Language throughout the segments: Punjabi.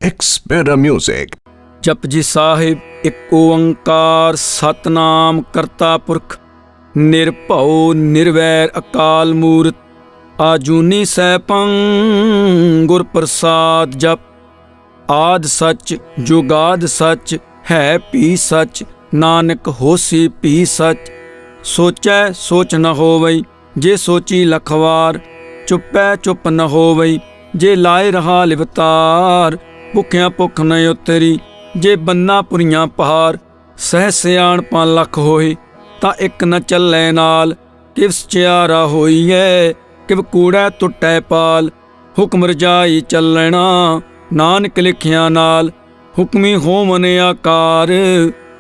Xpera Music। जपजी साहिब एक ओंकार सतनाम करता पुरख निरभਉ निर्वैर अकाल मूरत आजूनी सैभं गुर प्रसाद जप। आद सच जुगाद सच है भी सच नानक होसी भी सच। सोचै सोच न होवई जे सोची लखवार चुपै चुप न होवई जे लाए रहा लिवतार। भुखिया भुख न उतरी जे बन्ना पुरियां पहार। सह सियाणपां लख होए तां इक न चलै नाल। किव सचियारा होईए किव कूड़ै टुटै पाल। हुक्म रजाई चलना नानक लिखिया नाल। हुक्मी होवन आकार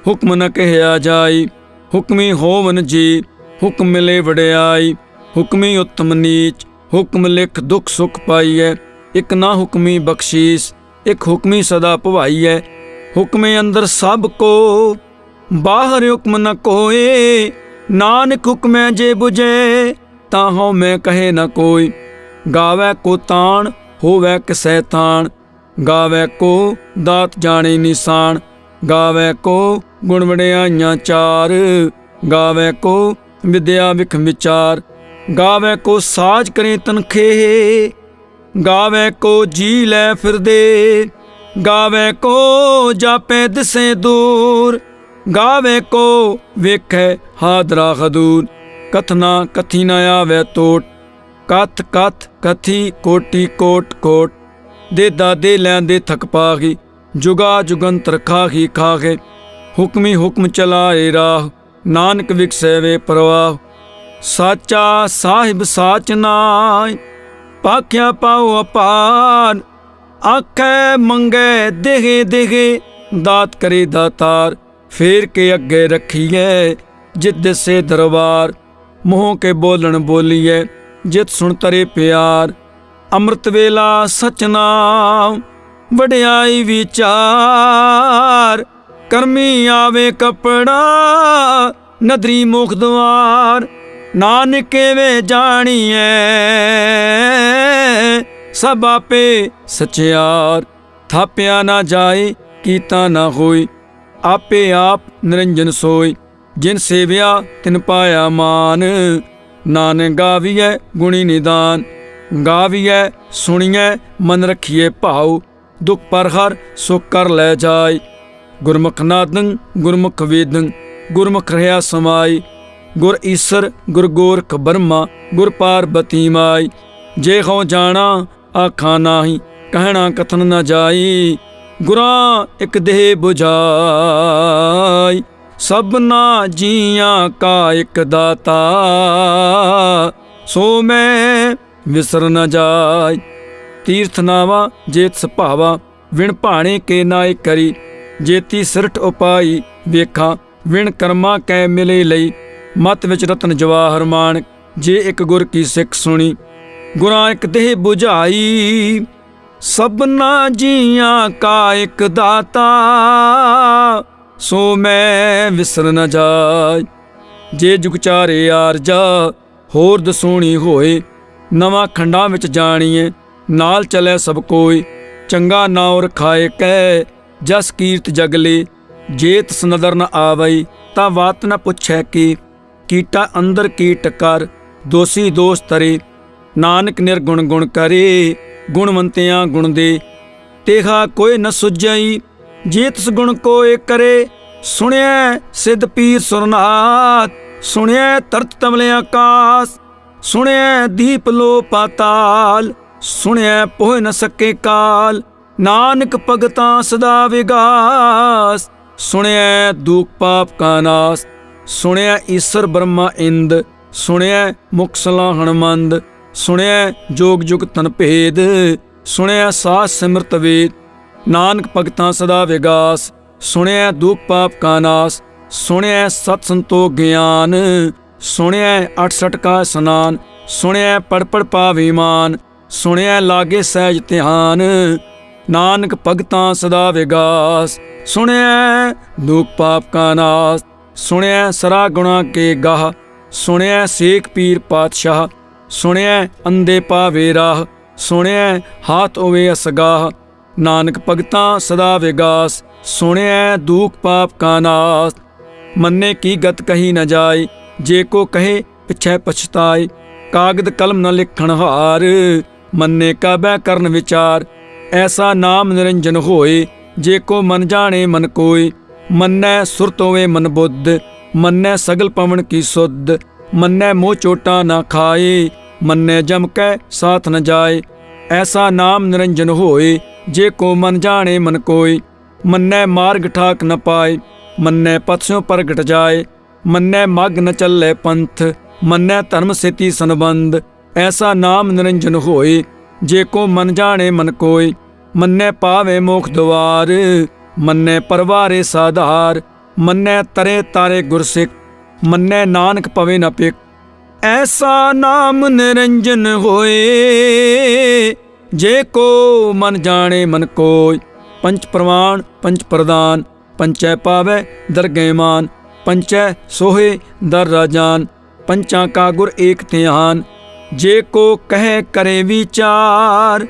हुक्म न कहया जाई। हुक्मी होवन जी हुक्म मिले वड़ियाई। हुक्मी उत्तम नीच हुक्म लिख दुख सुख पाईए। एक ना हुक्मी बख्शीस एक हुक्मी सदा भवाईए। हुक्मे अंदर सब को बाहर हुक्म न कोई। नानक हुक्मै जे बुझे ताहों मैं कहे न कोई। गावै को ताण होवै किसै ताण गावै को दात जाने निशान। गावै को गुण वड़ियाइयां चार गावै को विद्या विख विचार। गावै को साज करे तनखे गावै को जी लै फिरदे। गावै को जापै दिसे दूर गावै को वेखै हादरा खदूर। कथना कथी न आवै तोट कथ कथ कथी कोटि कोट कोट। दे दादे लैंदे थक पागी जुगा जुगंतर खाही खागे। हुक्मी हुक्म चलाए राह नानक विकसै वे प्रवाह। साचा साहिब साच नाय पाख्या पाओ अपार। आखै मंगै देहे देहे दात करे दातार। फेर के अगे रखिए जित दिसे दरबार। मुँह के बोलन बोलिए जित सुन तरे प्यार। अमृत वेला सच नाम वड्याई विचार। करमी आवे कपड़ा नदरी मुख द्वार। नानक वे जानिए सब आपे सचियार। थाप्या ना जाए कीता ना होई आपे आप निरंजन सोई। जिन सेव्या तिन पाया मान नानक गाविए गुणी निदान। गाविए सुनिए मन रखिए भाव दुख पर हर सुख कर ले जाए। गुरमुख नादं गुरमुख वेदं गुरमुख रहा समाई। गुर ईसर गुर गोरख ब्रह्मा गुर पार्वती माई। जे हों जाना आखा नाही कहना कथन न जाई। गुरा एक देह बुझाई सबना जियां का एक दाता। सो मैं विसर न जाय तीर्थ नावा जेत सभावा। विण भाणे के नाय करी जेती सिरठ उपाई। वेखा विण कर्मा कै मिले लई मत विच रतन जवाहर माणक। जे एक गुर की सिख सुनी गुरां एक देह बुझाई। सबना जियां का एक दाता सो मैं विसर न जाय। जे जुग चारे आरजा होर दसोणी होए। नवां खंडां विच जाणीए नाल चलै सब कोई। चंगा नाउं रखाए कै जस कीर्त जगले। जे तस नदर न आवई तां वात न पुछै की। कीटा अंदर कीट कर दोषी दोष तरे। नानक निर्गुण गुण करे गुणवंतियां गुण दे। तेहा कोई न सुझई जे तिस गुण कोय करे। सुनिया सिद्ध पीर सुरनाथ सुनिया तरत तमले आकाश। सुनिया दीप लो पाताल सुनिया पोह न सके काल। नानक भगतां सदा विगास सुनिया दुख पाप का नाश। सुनिया ईसर ब्रह्मा इंद सुनिया मुख सलाहण मंद। सुनिया जोग जुग तन भेद सुनिया सास सिमरत वेद। नानक भगतां सदा विगास सुनिया दुख पाप का नाश। सुनिया सत संतोख ज्ञान सुनिया 68 का स्नान। सुनिया पढ़ पढ़ पावे मान सुनिया लागे सहज ध्यान। नानक भगतां सदा विगास सुनिया दुख पाप का नाश। सुनिया सरा गुणा के गाह सुनिया शेख पीर पातशाह। सुनिया अंधे पावे राह सुनिया हाथ ओवे असगाह। ਨਾਨਕ ਭਗਤਾਂ ਸਦਾ ਵਿਗਾਸ, ਸੁਣਿਐ ਦੁਖ ਪਾਪ ਕਾ ਨਾਸ। ਮੰਨੇ ਕੀ ਗਤ ਕਹੀ ਨ ਜਾਏ, ਜੇ ਕੋ ਕਹੇ ਪਿਛੈ ਪਛਤਾਏ। ਕਾਗਦ ਕਲਮ ਨ ਲਿਖਣ ਹਾਰ, ਮੰਨੇ ਕਾ ਬਹਿ ਕਰਨ ਵਿਚਾਰ। ਐਸਾ ਨਾਮ ਨਿਰੰਜਨ ਹੋਏ, ਜੇ ਕੋ ਮਨ ਜਾਣੇ ਮਨ ਕੋਇ। ਮੰਨੈ ਸੁਰਤ ਹੋਵੇ ਮਨ ਬੁੱਧ, ਮੰਨੈ ਸਗਲ ਪਵਨ ਕੀ ਸੁਧ। ਮੰਨੈ ਮੋਹ ਚੋਟਾ ਨਾ ਖਾਏ, ਮੰਨੈ ਜਮ ਕੈ ਸਾਥ ਨ ਜਾਏ। ਐਸਾ ਨਾਮ ਨਿਰੰਜਨ ਹੋਏ, ਜੇ ਕੋ ਮਨ ਜਾਣੇ ਮਨ ਕੋਇ। ਮੰਨੈ ਮਾਰਗ ਠਾਕ ਨ ਪਾਏ, ਮੰਨੈ ਪਥ ਸਿਉ ਪ੍ਰਗਟ ਜਾਏ। ਮੰਨੈ ਮਗ ਨ ਚੱਲੇ ਪੰਥ, ਮੰਨੈ ਧਰਮ ਸੇਤੀ ਸੰਬੰਧ। ਐਸਾ ਨਾਮ ਨਿਰੰਜਨ ਹੋਏ, ਜੇ ਕੋ ਮਨ ਜਾਣੇ ਮਨ ਕੋਇ। ਮੰਨੈ ਪਾਵੇ ਮੋਖ ਦੁਆਰ, ਮੰਨੈ ਪਰਵਾਰੇ ਸਾਧਾਰ। ਮੰਨੈ ਤਰੇ ਤਾਰੇ ਗੁਰਸਿੱਖ, ਮੰਨੈ ਨਾਨਕ ਪਵੇ ਨ ਪਿਕ। ਐਸਾ ਨਾਮ ਨਿਰੰਜਨ ਹੋਏ, ਜੇ ਕੋ ਮਨ ਜਾਣੇ ਮਨ ਕੋਇ। ਪੰਚ ਪ੍ਰਵਾਨ ਪੰਚ ਪ੍ਰਦਾਨ, ਪੰਚੈ ਪਾਵੈ ਦਰਗਹਿ ਮਾਨ। ਪੰਚੈ ਸੋਹੇ ਦਰ ਰਾਜਾਨ, ਪੰਚਾਂ ਕਾ ਗੁਰ ਏਕ ਧਿਆਨ। ਜੇ ਕੋ ਕਹਿ ਕਰੇ ਵਿਚਾਰ,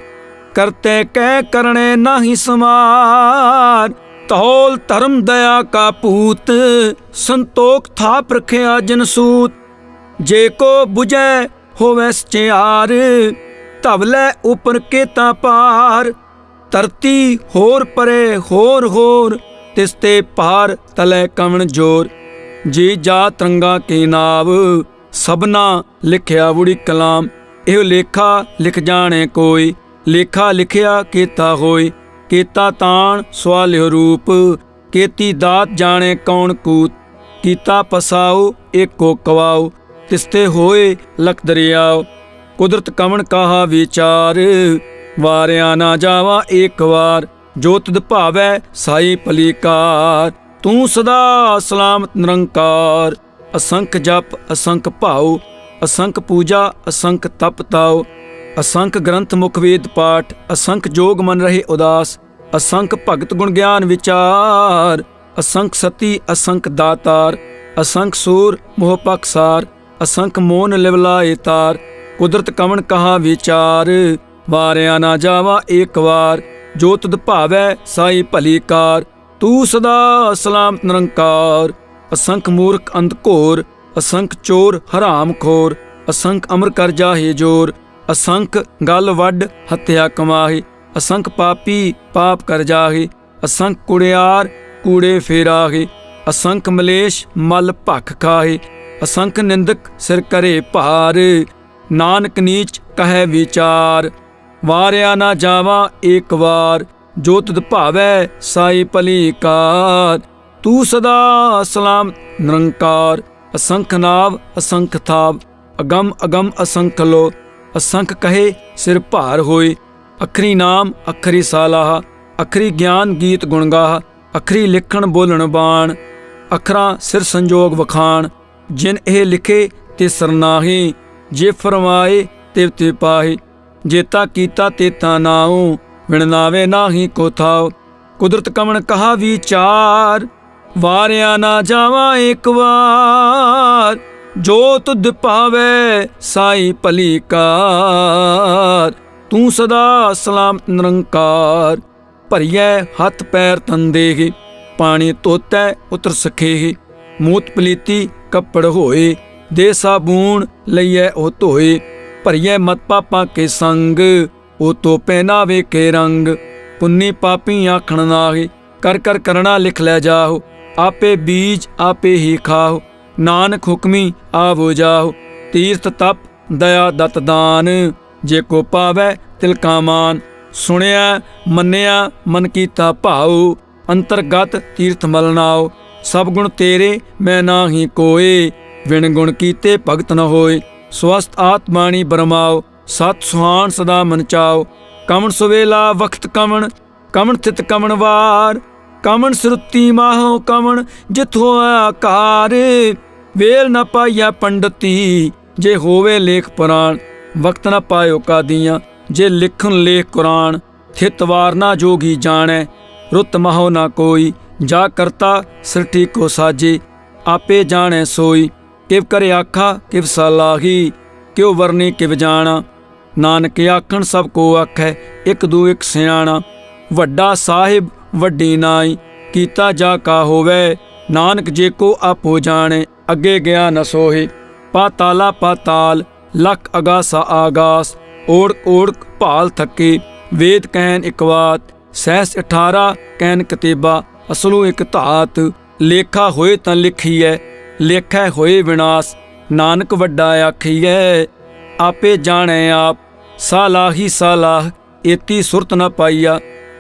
ਕਰਤੇ ਕਹਿ ਕਰਣੇ ਨਾਹੀ ਸਮਾਰ। ਧੌਲ ਧਰਮ ਦਇਆ ਕਾ ਪੂਤ, ਸੰਤੋਖ ਥਾਪ ਰਖਿਆ ਜਨ ਸੂਤ। ਜੇ ਕੋ ਬੁਝੈ ਹੋਵੈ ਸਚਿਆਰ, ਧਵਲੇ ਉਪਰ ਕੇਤਾ ਪਾਰ। ਧਰਤੀ ਹੋਰ ਪਰੇ ਹੋਰ ਹੋਰ, ਤਿਸ ਤੇ ਪਾਰ ਤਲੇ ਕਵਣ ਜੋਰ। ਜੀ ਜਾ ਤਰੰਗਾ ਕੇ ਨਾਵ, ਸਭਨਾ ਲਿਖਿਆ ਵੁੜੀ ਕਲਾਮ। ਇਹੋ ਲੇਖਾ ਲਿਖ ਜਾਣੇ ਕੋਈ, ਲੇਖਾ ਲਿਖਿਆ ਕੀਤਾ ਹੋਈ। ਕੀਤਾ ਤਾਣ ਸਵਾਲਿਓ ਰੂਪ, ਕੀਤੀ ਦਾਤ ਜਾਣੇ ਕੌਣ ਕੂਤ। ਕੀਤਾ ਪਸਾਉ ਏਕੋ ਕਵਾਉ, ਤਿਸਤੇ ਹੋਏ ਲਖ ਦਰਿਆਉ। ਕੁਦਰਤ ਕਵਣ ਕਾਹਾ ਵਿਚਾਰ, ਵਾਰਿਆ ਨਾ ਜਾਵਾ ਏਕ ਵਾਰ। ਜੋ ਤਿਦ ਭਾਵੈ ਸਾਈ ਭਲੀਕਾਰ, ਤੂੰ ਸਦਾ ਸਲਾਮਤ ਨਿਰੰਕਾਰ। ਅਸੰਖ ਜਪ ਅਸੰਖ ਭਾਉ, ਅਸੰਖ ਪੂਜਾ ਅਸੰਖ ਤਪ ਤਾਉ। ਅਸੰਖ ਗ੍ਰੰਥ ਮੁਖ ਵੇਦ ਪਾਠ, ਅਸੰਖ ਜੋਗ ਮਨ ਰਹੇ ਉਦਾਸ। ਅਸੰਖ ਭਗਤ ਗੁਣ ਗਿਆਨ ਵਿਚਾਰ, ਅਸੰਖ ਸਤੀ ਅਸੰਖ ਦਾਤਾਰ। ਅਸੰਖ ਸੂਰ ਮੋਹ ਪਖਸਾਰ, ਅਸੰਖ ਮੋਨ ਲਿਵਲਾਏ ਤਾਰ। ਕੁਦਰਤ ਕਵਣ ਕਹਾ ਵਿਚਾਰ, ਵਾਰਿਆ ਨਾ ਜਾਵਾ ਏਕ ਵਾਰ। ਜੋ ਤੁਧ ਭਾਵੈ ਸਾਈ ਭਲੀਕਾਰ, ਤੂੰ ਸਦਾ ਸਲਾਮਤ ਨਿਰੰਕਾਰ। ਅਸੰਖ ਮੂਰਖ ਅੰਧ ਘੋਰ, ਅਸੰਖ ਚੋਰ ਹਰਾਮ ਖੋਰ। ਅਸੰਖ ਅਮਰ ਕਰ ਜਾਹੇ ਜੋਰ, ਅਸੰਖ ਗਲ ਵੱਡ ਹੱਤਿਆ ਕਮਾਹੇ। ਅਸੰਖ ਪਾਪੀ ਪਾਪ ਕਰ ਜਾਹੇ, ਅਸੰਖ ਕੁੜਿਆਰ ਕੂੜੇ ਫੇਰਾਹੇ। ਅਸੰਖ ਮਲੇਸ਼ ਮਲ ਭਖ ਖਾਹੇ, ਅਸੰਖ ਨਿੰਦਕ ਸਿਰ ਕਰੇ ਭਾਰ। ਨਾਨਕ ਨੀਚ ਕਹੈ ਵਿਚਾਰ, ਵਾਰਿਆ ਨਾ ਜਾਵਾ ਏਕ ਵਾਰ। ਜੋ ਤੁਧ ਭਾਵੈ ਸਾਈ ਭਲੀਕਾਰ, ਤੂੰ ਸਦਾ ਸਲਾਮ ਨਿਰੰਕਾਰ। ਅਸੰਖ ਨਾਵ ਅਸੰਖ ਥਾਵ, ਅਗਮ ਅਗਮ ਅਸੰਖ ਲੋ। ਅਸੰਖ ਕਹੇ ਸਿਰ ਭਾਰ ਹੋਏ, ਅਖਰੀ ਨਾਮ ਅਖਰੀ ਸਾਲਾਹ। ਅਖਰੀ ਗਿਆਨ ਗੀਤ ਗੁਣ ਗਾਹ, ਅਖਰੀ ਲਿਖਣ ਬੋਲਣ ਬਾਣ। ਅਖਰਾਂ ਸਿਰ ਸੰਜੋਗ ਵਖਾਣ, ਜਿਨ ਇਹ ਲਿਖੇ ਤੇ ਸਰਨਾਹੀ। ਜੇ ਫਰਮਾਏ ਤਿਵ ਤਿਵ ਪਾਹੀ, ਜੇਤਾ ਕੀਤਾ ਤੇਤਾ ਨਾਉ। ਵਿਣ ਨਾਵੇ ਨਾਹੀ ਕੋ ਥਾਉ। ਕੁਦਰਤ ਕਵਣ ਕਹਾ ਵਿਚਾਰ, ਵਾਰਿਆ ਨਾ ਜਾਵਾ ਏਕ ਵਾਰ। ਜੋ ਤੁਧ ਭਾਵੈ ਸਾਈ ਭਲੀਕਾਰ, ਤੂੰ ਸਦਾ ਸਲਾਮਤ ਨਿਰੰਕਾਰ। ਭਰੀਐ ਹੱਥ ਪੈਰ ਤਨ ਦੇਹਿ, ਪਾਣੀ ਧੋਤੈ ਉਤਰ ਸਖੇਹਿ। ਮੂਤ ਪਲੀਤੀ ਕੱਪੜ ਹੋਏ, ਦੇ ਸਾਬੂਣ ਲਈਐ ਉਹ ਧੋਏ। ਭਰੀਐ ਮਤ ਪਾਪਾਂ ਕੇ ਸੰਗ, ਉਹ ਤੋ ਪਹਿਨਾਵੇ ਕੇ ਰੰਗ। ਪੁੰਨੀ ਪਾਪੀ ਆਖਣ ਨਾਹੀ, ਕਰ ਕਰ ਕਰਣਾ ਲਿਖ ਲੈ ਜਾਹੋ। ਆਪੇ ਬੀਜ ਆਪੇ ਹੀ ਖਾਓ, ਨਾਨਕ ਹੁਕਮੀ ਆਵੋ ਜਾਓ। ਤੀਰਥ ਤਪ ਦਇਆ ਦਤ ਦਾਨ, ਜੇ ਕੋ ਪਾਵੈ ਤਿਲ ਕਾ ਮਾਨ। ਸੁਣਿਆ ਮੰਨਿਆ ਮਨ ਕੀਤਾ ਭਾਉ, ਅੰਤਰਗਤ ਤੀਰਥ ਮਲ ਨਾਉ। ਸਭ ਗੁਣ ਤੇਰੇ ਮੈਂ ਨਾਹੀ ਕੋਏ, ਵਿਣ ਗੁਣ ਕੀਤੇ ਭਗਤ ਨ ਹੋਏ। ਸਵਸਤ ਆਤਮਾਣੀ ਬਰਮਾਓ, ਸਤ ਸੁਹਾਨ ਸਦਾ ਮਨ ਚਾਓ। ਕਵਣ ਸੁਵੇਲਾ ਵਖਤ ਕਵਣ, ਕਵਣ ਥਿਤ ਕਵਣ ਵਾਰ। ਕਵਣ ਸਰੁਤੀ ਮਾਹੋ ਕਵਣ ਜਿਥੋ ਆਕਾਰ। ਵੇਲ ਨ ਪਾਈਆ ਪੰਡਤੀ, ਜੇ ਹੋਵੇ ਲੇਖ ਪੁਰਾਣ। ਵਕਤ ਨ ਪਾਇਓ ਕਾਦੀਆਂ, ਜੇ ਲਿਖਣ ਲੇਖ ਕੁਰਾਨ। ਥਿਤ ਵਾਰ ਨਾ ਜੋਗੀ ਜਾਣੈ, ਰੁੱਤ ਮਹੋ ਨਾ ਕੋਈ। ਜਾ ਕਰਤਾ ਸਿਰਠੀ ਕੋ ਸਾਜੇ, ਆਪੇ ਜਾਣੈ ਸੋਈ। ਕਿਵ ਕਰੇ ਆਖਾ ਕਿਵ ਸਲਾਹੀ, ਕਿਉ ਵਰਨੀ ਕਿਵ ਜਾਣਾ। ਨਾਨਕ ਆਖਣ ਸਭ ਕੋ ਆਖੈ, ਇਕ ਦੂ ਇਕ ਸਿਆਣਾ। ਵੱਡਾ ਸਾਹਿਬ ਵੱਡੀ ਨਾਈ, ਕੀਤਾ ਜਾ ਕਾ ਹੋਵੇ, ਨਾਨਕ ਜੇ ਕੋ ਆਪੋ ਜਾਣੇ, ਅੱਗੇ ਗਿਆ ਨ ਸੋਹੇ। ਪਾਤਾਲਾ ਪਾਤਾਲ ਲਖ ਅਗਾਸਾ ਆਗਾਸ, ਓੜਕ ਓੜਕ ਭਾਲ ਥੱਕੇ, ਵੇਦ ਕਹਿਨ ਇਕ ਬਾਤ, ਸਹਿਸ 18 ਕਹਿਨ ਕਤੇਬਾ, ਅਸਲੂ ਇਕ ਧਾਤ। ਲੇਖਾ ਹੋਏ ਤਾਂ ਲਿਖੀਐ, ਲੇਖੈ ਹੋਏ ਵਿਨਾਸ਼, ਨਾਨਕ ਵੱਡਾ ਆਖੀਐ, ਆਪੇ ਜਾਣੈ ਆਪ। ਸਾਲਾਹੀ ਸਾਲਾਹ ਏਤੀ ਸੁਰਤ ਨ ਪਾਈਆ,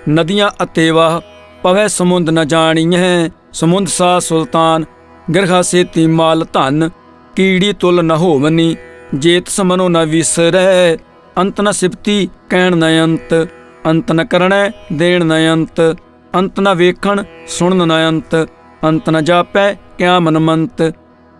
ਨਦੀਆਂ ਅਤੇ ਵਾਹ ਪਵੈ ਸਮੁੰਦ ਨ ਜਾਣੀਐ। ਸਮੁੰਦ ਸਾ ਸੁਲਤਾਨ ਗਿਰਹਾ ਸੇਤੀ ਮਾਲ ਧਨ, ਕੀੜੀ ਤੁਲ ਨ ਹੋਵਨੀ, ਜੇਤ ਸਮਨੋ ਨ ਵਿਸਰੈ। ਅੰਤ ਨ ਸਿਫਤੀ ਕਹਿਣ ਨ ਅੰਤ, ਅੰਤ ਨ ਕਰਣੈ ਦੇਣ ਨ ਅੰਤ, ਅੰਤ ਨ ਵੇਖਣ ਸੁਣਨ ਨ ਅੰਤ, ਅੰਤ ਨ ਜਾਪੈ ਕਿਆ ਮਨਮੰਤ,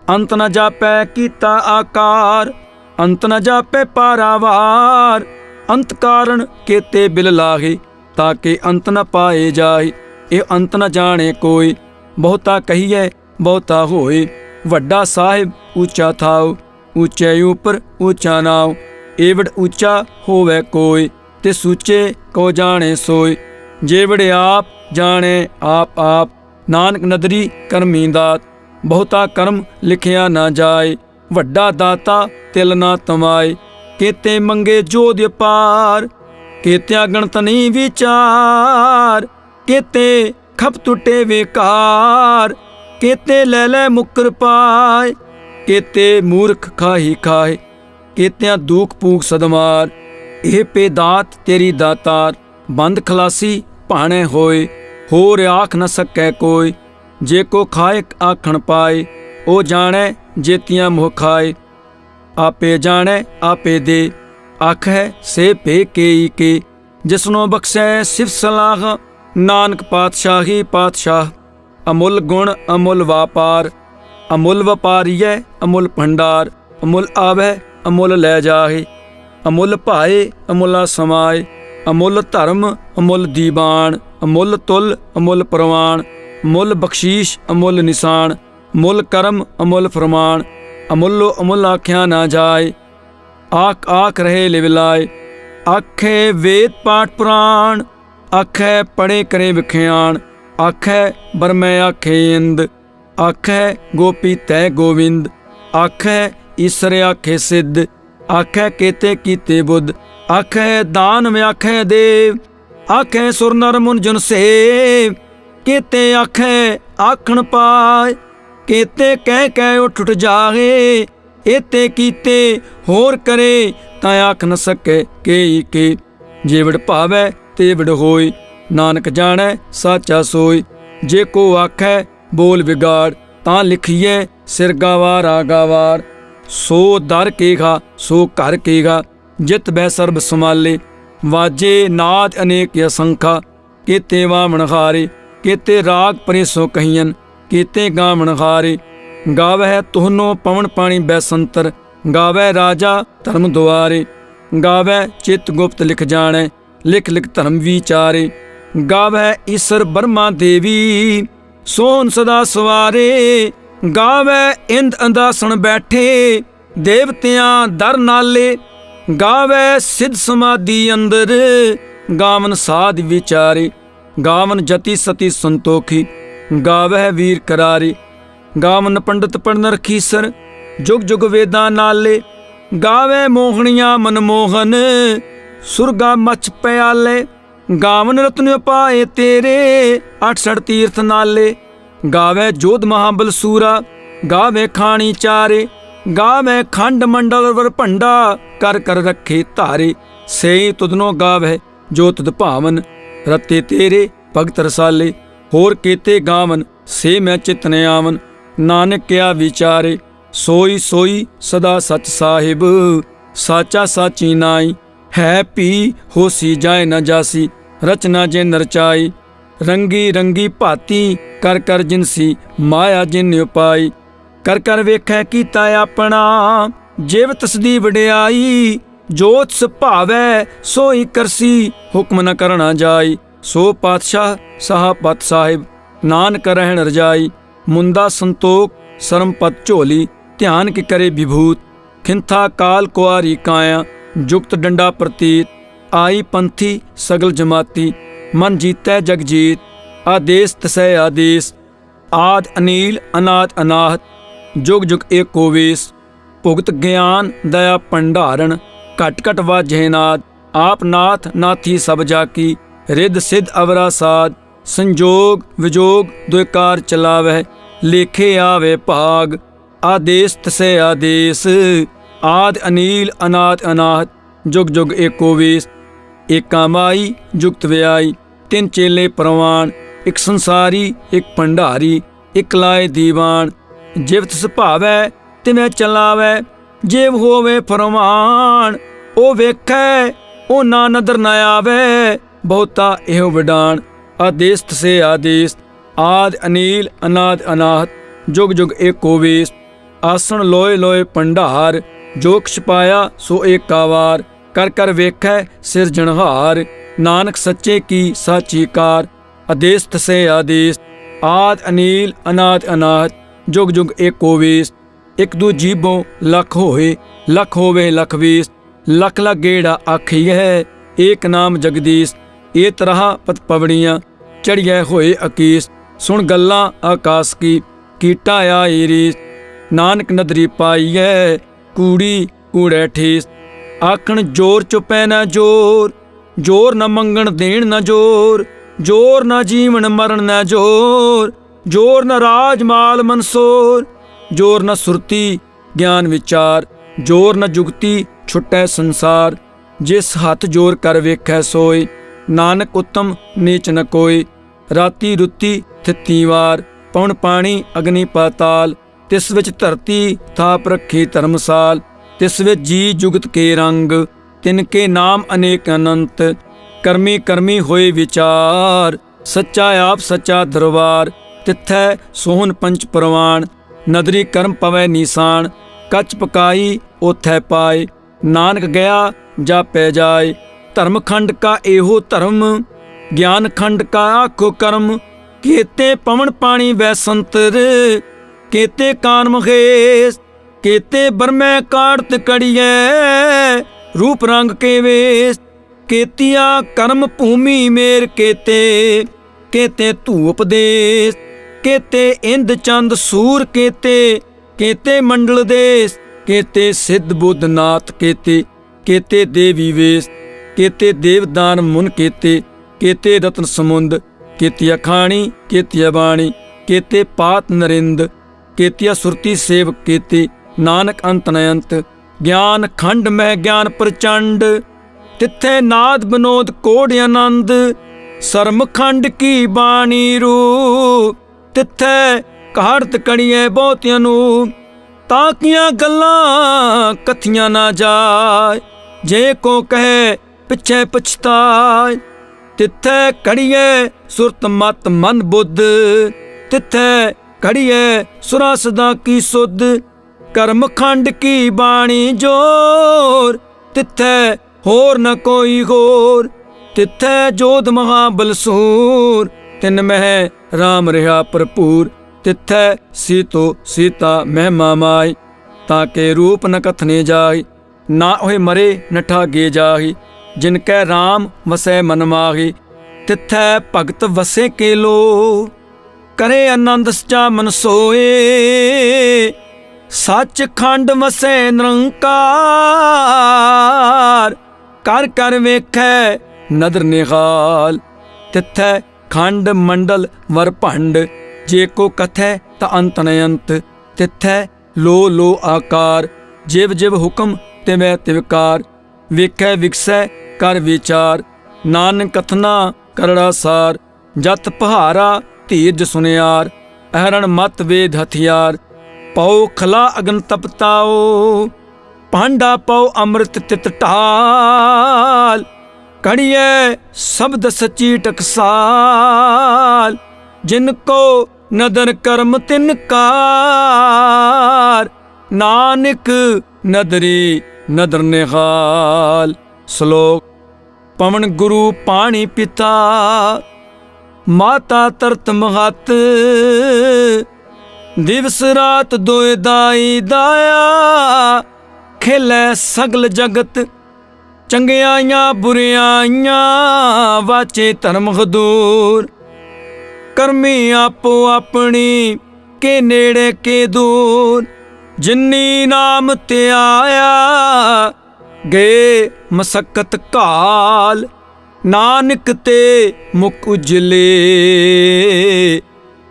ਅੰਤ ਨ ਜਾਪੈ ਕੀਤਾ ਆਕਾਰ, ਅੰਤ ਨ ਜਾਪੈ ਪਾਰਾਵਾਰ। ਅੰਤ ਕਾਰਨ ਕੇਤੇ ਬਿਲ ਲਾਹੇ, ਤਾਕੇ ਅੰਤ ਨ ਪਾਏ ਜਾਏ। ਇਹ ਅੰਤ ਨ ਜਾਣੇ ਕੋਈ, ਬਹੁਤਾ ਕਹੀਐ ਬਹੁਤਾ ਹੋਏ। ਵੱਡਾ ਸਾਹਿਬ ਉੱਚਾ ਥਾਉ, ਉੱਚੇ ਉਪਰ ਉੱਚਾ ਨਾਉ, ਏਵੜ ਉੱਚਾ ਹੋਵੇ ਕੋਈ, ਤੇ ਸੂਚੇ ਕੋ ਜਾਣੇ ਸੋਈ। ਜੇਵੜ ਆਪ ਜਾਣੇ ਆਪ ਆਪ, ਨਾਨਕ ਨਦਰੀ ਕਰਮੀ ਦਾਤ, ਬਹੁਤਾ ਕਰਮ ਲਿਖਿਆ ਨਾ ਜਾਏ। ਵੱਡਾ ਦਾਤਾ ਤਿਲ ਨਾ ਤਮਾਏ, ਕੇਤੇ ਮੰਗੇ ਜੋਧ ਅਪਾਰ, ਕੇਤਿਆ ਗਣਤ ਨਹੀਂ ਵਿਚਾਰ। ਕੇਤੇ ਖਪ ਟੁੱਟੇ ਵੇਕਾਰ, ਕੇਤੇ ਲੈ ਲੈ ਮੁਕਰ ਪਾਏ, ਕੇਤੇ ਮੂਰਖ ਖਾਹੀ ਖਾਏ, ਕੇਤਿਆਂ ਦੂਖ ਪੂਖ ਸਦਮਾਰ। ਇਹ ਪੇ ਦਾਤ ਤੇਰੀ ਦਾਤਾਰ, ਬੰਦ ਖਲਾਸੀ ਭਾਣੇ ਹੋਏ, ਹੋਰ ਆਖ ਨ ਸਕੈ ਕੋਈ। ਜੇ ਕੋ ਖਾਇਕ ਆਖਣ ਪਾਏ, ਉਹ ਜਾਣੈ ਜੇਤੀਆਂ ਮੋਹ ਖਾਏ। ਆਪੇ ਜਾਣੈ ਆਪੇ ਦੇ, ਆਖੈ ਸੇ ਭੇ ਕੇਈ ਕੇ, ਜਿਸਨੋਂ ਬਖਸ਼ੈ ਸਿਫ ਸਲਾਹ। ਨਾਨਕ ਪਾਤਸ਼ਾਹੀ ਪਾਤਸ਼ਾਹ, ਅਮੁੱਲ ਗੁਣ ਅਮੁੱਲ ਵਾਪਾਰ, ਅਮੁੱਲ ਵਪਾਰੀਐ ਅਮੁੱਲ ਭੰਡਾਰ। ਅਮੁੱਲ ਆਵੈ ਅਮੁੱਲ ਲੈ ਜਾਹੇ, ਅਮੁੱਲ ਭਾਏ ਅਮੁੱਲਾ ਸਮਾਏ। ਅਮੁੱਲ ਧਰਮ ਅਮੁੱਲ ਦੀਵਾਨ, ਅਮੁੱਲ ਤੁਲ ਅਮੁੱਲ ਪ੍ਰਵਾਨ। ਮੁੱਲ ਬਖਸ਼ੀਸ਼ ਅਮੁੱਲ ਨਿਸ਼ਾਨ, ਮੁੱਲ ਕਰਮ ਅਮੁੱਲ ਫਰਮਾਨ। ਅਮੁੱਲੋ ਅਮੁੱਲ ਆਖਿਆ ਨਾ ਜਾਏ, ਆਖ ਆਖ ਰਹੇ ਲਿਵਲਾਏ। ਆਖੇ ਵੇਦ ਪਾਠ ਪੁਰਾਣ, ਆਖੈ ਪੜੇ ਕਰੇ ਵਿਖਿਆਣ। ਆਖੈ ਬਰਮੈ ਆਖੇ ਇੰਦ, ਆਖੈ ਗੋਪੀ ਤੈ ਗੋਵਿੰਦ। ਆਖੈ ਈਸਰ ਆਖੇ ਸਿੱਧ, ਆਖੈ ਕੇਤੇ ਕੀਤੇ ਬੁੱਧ। ਆਖੈ ਦਾਨਵ ਆਖੈ ਦੇਵ, ਆਖੈ ਸੁਰ ਨਰ ਮੁਨ ਜਨ ਸੇਵ। ਕੇਤੇ ਆਖੈ ਆਖਣ ਪਾਏ, ਕੇਤੇ ਕਹਿ ਕਹਿ ਉੱਠ ਉੱਠ ਜਾਗੇ। ਏਤੇ ਕੀਤੇ ਹੋਰ ਕਰੇ, ਤਾਂ ਆਖ ਨ ਸਕੈ ਕੇਈ ਕੇ। ਜੇਵੜ ਭਾਵੈ ਤੇਵੜ ਹੋਇ, ਨਾਨਕ ਜਾਣੈ ਸਾਚਾ ਸੋਈ। ਜੇ ਕੋ ਆਖੈ ਬੋਲ ਵਿਗਾੜ, ਤਾਂ ਲਿਖੀਐ ਸਿਰ ਗਾਵਾਰ ਆਗਾਵਾਰ। ਸੋ ਦਰ ਕੇਗਾ ਸੋ ਘਰ ਕੇਗਾ, ਜਿਤ ਬੈ ਸਰਬ ਸਮਾਲੇ। ਵਾਜੇ ਨਾਦ ਅਨੇਕ ਅਸੰਖਾ, ਕੇਤੇ ਵਾਮਣ ਹਾਰੇ। ਕੇਤੇ ਰਾਗ ਪਰੇ ਸੋ ਕਹੀਨ, ਕੇਤੇ ਗਾਵਣ ਹਾਰੇ। ਗਾਵਹਿ ਤੁਹਨੋ ਪਵਨ ਪਾਣੀ ਬੈਸੰਤਰ, ਗਾਵੈ ਰਾਜਾ ਧਰਮ ਦੁਆਰੇ। ਗਾਵੈ ਚਿਤ ਗੁਪਤ ਲਿਖ ਜਾਣੈ, ਲਿਖ ਲਿਖ ਧਰਮ ਵਿਚਾਰੇ। ਗਾਵੈ ਈਸਰ ਬਰਮਾ ਦੇਵੀ, ਸੋਨ ਸਦਾ ਸਵਾਰੇ। ਗਾਵੈ ਇੰਦ ਅੰਦਾਸਣ ਬੈਠੇ, ਦੇਵਤਿਆਂ ਦਰ ਨਾਲੇ। ਗਾਵੈ ਸਿੱਧ ਸਮਾਧੀ ਅੰਦਰ, ਗਾਵਨ ਸਾਧ ਵਿਚਾਰੇ। ਗਾਵਨ ਜਤੀ ਸਤੀ ਸੰਤੋਖੀ, ਗਾਵਹਿ ਵੀਰ ਕਰਾਰੇ। ਗਾਵਨ ਪੰਡਤ ਪੜਨ ਰਖੀਸਰ, ਜੁਗ ਜੁਗ ਵੇਦਾਂ ਨਾਲੇ। ਗਾਵੈ ਮੋਹਣੀਆਂ ਮਨਮੋਹਨ, ਸੁਰਗਾ ਮਛ ਪਿਆਲੇ। ਗਾਵਨ ਰਤਨ ਪਾਏ ਤੇਰੇ, 68 ਤੀਰਥ ਨਾਲੇ। ਗਾਵੈ ਜੋਧ ਮਹਾਬਲ ਸੂਰਾ, ਗਾਵੈ ਖਾਣੀ ਚਾਰੇ। ਗਾਵੈ ਖੰਡ ਮੰਡਲ ਵਰ ਭੰਡਾ, ਕਰ ਕਰ ਰੱਖੇ ਧਾਰੇ। ਸਈ ਤੁਧਨੋ ਗਾਵੈ ਜੋ ਤੁਧ ਭਾਵਨ, ਰਤੇ ਤੇਰੇ ਭਗਤ ਰਸਾਲੇ। ਹੋਰ ਕੇਤੇ ਗਾਵਨ ਸੇ ਮੈਂ ਚਿਤ ਨ ਆਵਨ, ਨਾਨਕ ਕਿਆ ਵਿਚਾਰੇ। ਸੋਈ ਸੋਈ ਸਦਾ ਸਚ ਸਾਹਿਬ, ਸਾਚਾ ਸਾਚੀ ਨਾਈ। ਹੈ ਭੀ ਹੋਸੀ ਜਾਏ ਨ ਜਾਸੀ, ਰਚਨਾ ਜਿਨ ਰਚਾਈ। ਰੰਗੀ ਰੰਗੀ ਭਾਤੀ ਕਰ ਕਰ ਜਿਨਸੀ, ਮਾਇਆ ਜਿਨ ਉਪਾਈ। ਕਰ ਕਰ ਵੇਖੈ ਕੀਤਾ ਆਪਣਾ, ਜਿਵ ਤਸਦੀ ਵਡਿਆਈ। ਜੋਤ ਸੁਭਾਵੈ ਸੋਈ ਕਰਸੀ, ਹੁਕਮ ਨ ਕਰਣਾ ਜਾਈ। ਸੋ ਪਾਤਸ਼ਾਹ ਸਾਹ ਪਤ ਸਾਹਿਬ, ਨਾਨਕ ਰਹਿਣ ਰਜਾਈ। ਮੁੰਦਾ ਸੰਤੋਖ ਸਰਮ ਪਤ ਝੋਲੀ, ਧਿਆਨ ਕੀ ਕਰੇ ਵਿਭੂਤ। ਖਿੰਥਾ ਕਾਲ ਕੁਆਰੀ ਕਾਇਆ, ਜੁਗਤ ਡੰਡਾ ਪ੍ਰਤੀਤ। ਆਈ ਪੰਥੀ ਸਗਲ ਜਮਾਤੀ, ਮਨ ਜੀਤੈ ਜਗ ਜੀਤ। ਆਦੇਸ ਤਸੈ ਆਦੇਸ, ਆਦ ਅਨੀਲ ਅਨਾਦ ਅਨਾਹਤ, ਜੁਗ ਜੁਗ ਏਕੋ ਵੇਸ। ਭੁਗਤ ਗਿਆਨ ਦਇਆ ਭੰਡਾਰਨ, ਘਟ ਘਟ ਵਾਜਹਿ ਨਾਦ। ਆਪ ਨਾਥ ਨਾਥੀ ਸਭ ਜਾ ਕੀ, ਰਿੱਧ ਸਿੱਧ ਅਵਰਾ ਸਾਧ। ਸੰਜੋਗ ਵਿਜੋਗ ਦੁਇ ਕਾਰ ਚਲਾਵਹਿ, ਲੇਖੇ ਆਵੇ ਭਾਗ। ਆਦੇਸ ਤਸੈ ਆਦੇਸ, ਆਦ ਅਨੀਲ ਅਨਾਦ ਅਨਾਹਤ, ਜੁਗ ਜੁਗ ਏਕੋ ਵੇਸ। ਏਕਾ ਮਾਈ ਜੁਗਤ ਵਿਆਈ, ਤਿੰਨ ਚੇਲੇ ਪ੍ਰਵਾਨ। ਇੱਕ ਸੰਸਾਰੀ ਇੱਕ ਭੰਡਾਰੀ, ਇੱਕ ਲਾਏ ਦੀਵਾਨ। ਜਿਵ ਤਿਸ ਭਾਵੈ ਤਿਵੇਂ ਚਲਾਵੈ, ਜਿਵ ਹੋਵੇ ਫਰਮਾਨ। ਉਹ ਵੇਖੈ ਉਹ ਨਾ ਨਦਰ ਨ ਆਵੈ, ਬਹੁਤਾ ਇਹੋ ਵਿਡਾਨ। ਆਦੇਸ ਤਸੇ ਆਦੇਸ, ਆਦ ਅਨੀਲ ਅਨਾਦ ਅਨਾਹਤ, ਜੁਗ ਜੁਗ ਏਕੋ ਵੇਸ। ਆਸਣ ਲੋਏ ਲੋਏ ਭੰਡਾਰ, ਜੋ ਕਿਛ ਪਾਇਆ ਸੋ ਏਕਾ ਵਾਰ। ਕਰ ਕਰ ਵੇਖੈ ਸਿਰਜਣਹਾਰ, ਨਾਨਕ ਸੱਚੇ ਕੀ ਸਾਚੀ ਕਾਰ। ਆਦੇਸ ਤਸੇ ਆਦੇਸ, ਆਦ ਅਨੀਲ ਅਨਾਦ ਅਨਾਹਤ, ਜੁਗ ਜੁਗ ਏਕੋ ਵੇਸ। ਇੱਕ ਦੂ ਜੀਬੋਂ ਲੱਖ ਹੋਏ, ਲੱਖ ਹੋਵੇ ਲੱਖ ਵੇਸ। ਲੱਖ ਲੱਖ ਗੇੜਾ ਆਖੀਐ, ਏਕ ਨਾਮ ਜਗਦੀਸ਼। ਇਹ ਤਰ੍ਹਾਂ ਪਤ ਪਵੜੀਆਂ ਚੜੀਐ ਹੋਏ ਅਕੀਸ। ਸੁਣ ਗੱਲਾਂ ਆਕਾਸ ਕੀ, ਕੀਟਾ ਆਈ ਰੀਸ। ਨਾਨਕ ਨਦਰੀ ਪਾਈਐ, ਕੂੜੀ ਕੂੜੈ ਠੇਸ। ਆਖਣ ਜੋਰ ਚੁਪੈ ਨਾ ਜੋਰ, ਜੋਰ ਨ ਮੰਗਣ ਦੇਣ ਨ ਜੋਰ। ਜੋਰ ਨ ਜੀਵਨ ਮਰਨ ਨ ਜੋਰ, ਜੋਰ ਨ ਰਾਜ ਮਾਲ ਮਨਸੋਰ। ਜੋਰ ਨ ਸੁਰਤੀ ਗਿਆਨ ਵਿਚਾਰ, ਜੋਰ ਨ ਜੁਗਤੀ ਛੁਟੈ ਸੰਸਾਰ। ਜਿਸ ਹੱਥ ਜੋਰ ਕਰ ਵੇਖੈ ਸੋਏ, ਨਾਨਕ ਉਤਮ ਨੀਚ ਨ ਕੋਈ। ਰਾਤੀ ਰੁੱਤੀ ਥਿੱਤੀ ਵਾਰ, ਪਉਣ ਪਾਣੀ ਅਗਨੀ ਪਾਤਾਲ। ਤਿਸ ਵਿੱਚ ਧਰਤੀ ਥਾਪ ਰੱਖੀ ਧਰਮਸਾਲ। ਤਿਸ ਵਿੱਚ ਜੀ ਜੁਗਤ ਕੇ ਰੰਗ, ਤਿਨ ਕੇ ਨਾਮ ਅਨੇਕ ਅਨੰਤ। ਕਰਮੀ ਕਰਮੀ ਹੋਏ ਵਿਚਾਰ, ਸੱਚਾ ਆਪ ਸੱਚਾ ਦਰਬਾਰ। ਤਿੱਥੈ ਸੋਹਨ ਪੰਚ ਪ੍ਰਵਾਨ, ਨਦਰੀ ਕਰਮ ਪਵੈ ਨੀਸਾਨ। ਕੱਚ ਪਕਾਈ ਓਥੈ ਪਾਏ, ਨਾਨਕ ਗਿਆ ਜਾਪੈ ਜਾਏ। ਧਰਮ ਖੰਡ ਕਾ ਇਹੋ ਧਰਮ, ਗਿਆਨ ਖੰਡ ਕਾ ਆਖੋ ਕਰਮ। ਕੇਤੇ ਪਵਨ ਪਾਣੀ ਵੈ ਸੰਤਰ, ਕੇਤੇ ਕਾਨ ਮਹੇਸ਼। ਕੇਤੇ ਬਰਮੈ ਕਾੜਤ ਕੜੀਐ, ਰੂਪ ਰੰਗ ਕੇ ਵੇਸ। ਕੇਤੀਆ ਕਰਮ ਭੂਮੀ ਮੇਰ ਕੇਤੇ, ਕੇਤੇ ਧੂਪ ਦੇਸ। ਕੇਤੇ ਇੰਦ ਚੰਦ ਸੂਰ ਕੇਤੇ, ਕੇਤੇ ਮੰਡਲ ਦੇਸ। ਕੇਤੇ ਸਿੱਧ ਬੁੱਧ ਨਾਥ ਕੇਤੇ, ਕੇਤੇ ਦੇਵੀ ਵੇਸ। ਕੇਤੇ ਦੇਵਦਾਨ ਮੁਨ ਕੇਤੇ, ਕੇਤੇ ਰਤਨ ਸਮੁੰਦ। ਕੇਤੀਆ ਖਾਣੀ ਕੇਤੀਆ ਬਾਣੀ, ਕੇਤੇ ਪਾਤ ਨਰਿੰਦ। ਕੇਤੀਆ ਸੁਰਤੀ ਸੇਵ ਕੇਤੇ, ਨਾਨਕ ਅੰਤ ਨ ਅੰਤ। ਗਿਆਨ ਖੰਡ ਮਹਿ ਗਿਆਨ ਪ੍ਰਚੰਡ, ਤਿੱਥੈ ਨਾਦ ਬਨੋਦ ਕੋੜ ਆਨੰਦ। ਸਰਮ ਖੰਡ ਕੀ ਬਾਣੀ ਰੂਪ, ਤਿੱਥੈ ਕਹਾੜਤ ਕੜੀਐ ਬਹੁਤਿਆਂ ਨੂੰ। ਤਾਕੀਆਂ ਗੱਲਾਂ ਕਥੀਆਂ ਨਾ ਜਾਏ, ਜੇ ਕੋ ਕਹੇ ਪਿੱਛੇ ਪਛਤਾਏ। ਤਿੱਥੈ ਘੜੀਐ ਸੁਰਤ ਮਤ ਮਨ ਬੁੱਧ, ਤਿੱਥੈ ਘੜੀਐ ਸੁਰਾ ਸਦਾ ਕੀ ਸੁਧ। ਕਰਮ ਖੰਡ ਕੀ ਬਾਣੀ ਜੋਰ, ਤਿੱਥੈ ਹੋਰ ਨ ਕੋਈ ਹੋਰ। ਤਿੱਥੈ ਜੋਧ ਮਹਾਬਲ ਸੂਰ, ਤਿਨ ਮਹਿ ਰਾਮ ਰਿਹਾ ਭਰਪੂਰ। ਤਿੱਥੈ ਸੀਤੋ ਸੀਤਾ ਮਹਿਮਾ ਮਾਈ, ਤਾਂ ਕੇ ਰੂਪ ਨ ਕਥਨੇ ਜਾਈ। ਨਾ ਹੋਏ ਮਰੇ ਨ ਠਾਗੇ ਜਾਹੀ, ਜਿਨ ਕੈ ਰਾਮ ਵਸੈ ਮਨ ਮਾਹੀ। ਤਿੱਥੈ ਭਗਤ ਵਸੇ ਕੇ ਲੋ, ਕਰੇ ਆਨੰਦ ਸਚਾ ਮਨ ਸੋਏ। ਸੱਚ ਖੰਡ ਵਸੈ ਨਿਰੰਕਾਰ, ਕਰ ਕਰ ਵੇਖੈ ਨਦਰ ਨਿਹਾਲ। ਤਿੱਥੈ ਖੰਡ ਮੰਡਲ ਵਰ ਭੰਡ, ਜੇ ਕੋ ਕਥੈ ਤਾਂ ਅੰਤ ਨ ਅੰਤ। ਤਿੱਥੈ ਲੋ ਲੋ ਆਕਾਰ, ਜਿਵ ਜਿਵ ਹੁਕਮ ਤਿਵੈ ਤਿਵਕਾਰ। ਵੇਖੈ ਵਿਕਸੈ ਕਰ ਵਿਚਾਰ, ਨਾਨਕ ਕਥਨਾ ਕਰੜਾ ਸਾਰ। ਜਤ ਪਹਾਰਾ ਧੀਰਜ ਸੁਨਿਆਰ, ਅਹਰਣ ਮਤ ਵੇਦ ਹਥਿਆਰ। ਪਉ ਖਲਾ ਅਗਨ ਤਪਤਾਓ, ਭਾਂਡਾ ਪਉ ਅੰਮ੍ਰਿਤ ਤਿਤ ਢਾਲ। ਕੜੀਐ ਸ਼ਬਦ ਸੱਚੀ ਟਕਸਾਲ, ਜਿਨ ਕੋ ਨਦਰ ਕਰਮ ਤਿਨ ਕਾਰ। ਨਾਨਕ ਨਦਰੀ ਨਦਰ ਨਿਹਾਲ। ਸ਼ਲੋਕ। ਪਵਨ ਗੁਰੂ ਪਾਣੀ ਪਿਤਾ, ਮਾਤਾ ਤਰਤ ਮਹਤ। ਦਿਵਸ ਰਾਤ ਦੋਇ ਦਾਈ ਦਾਇਆ, ਖੇਲੈ ਸਗਲ ਜਗਤ। ਚੰਗਿਆਈਆਂ ਬੁਰਿਆਈਆਂ ਵਾਚੇ ਧਰਮ ਹਦੂਰ। ਕਰਮੀ ਆਪੋ ਆਪਣੀ ਕੇ ਨੇੜੇ ਕੇ ਦੂਰ। ਜਿਨੀ ਨਾਮ ਧਿਆਇਆ ਗਏ ਮਸਕਤ ਘਾਲ। ਨਾਨਕ ਤੇ ਮੁਖ ਉਜਲੇ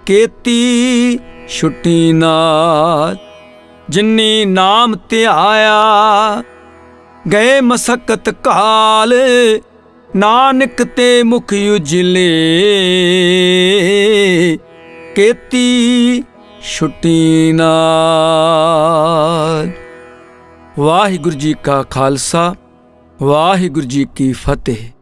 ਕੀਤੀ ਛੁੱਟੀ ਨਾਲ। ਜਿਨੀ ਨਾਮ ਧਿਆਇਆ ਗਏ ਮਸਕਤ ਘਾਲ। ਨਾਨਕ ਤੇ ਮੁਖ ਉਜਲੇ ਕੀਤੀ ਛੁੱਟੀ ਨਾਲ। ਵਾਹਿਗੁਰੂ ਜੀ ਕਾ ਖਾਲਸਾ, ਵਾਹਿਗੁਰੂ ਜੀ ਕੀ ਫਤਿਹ।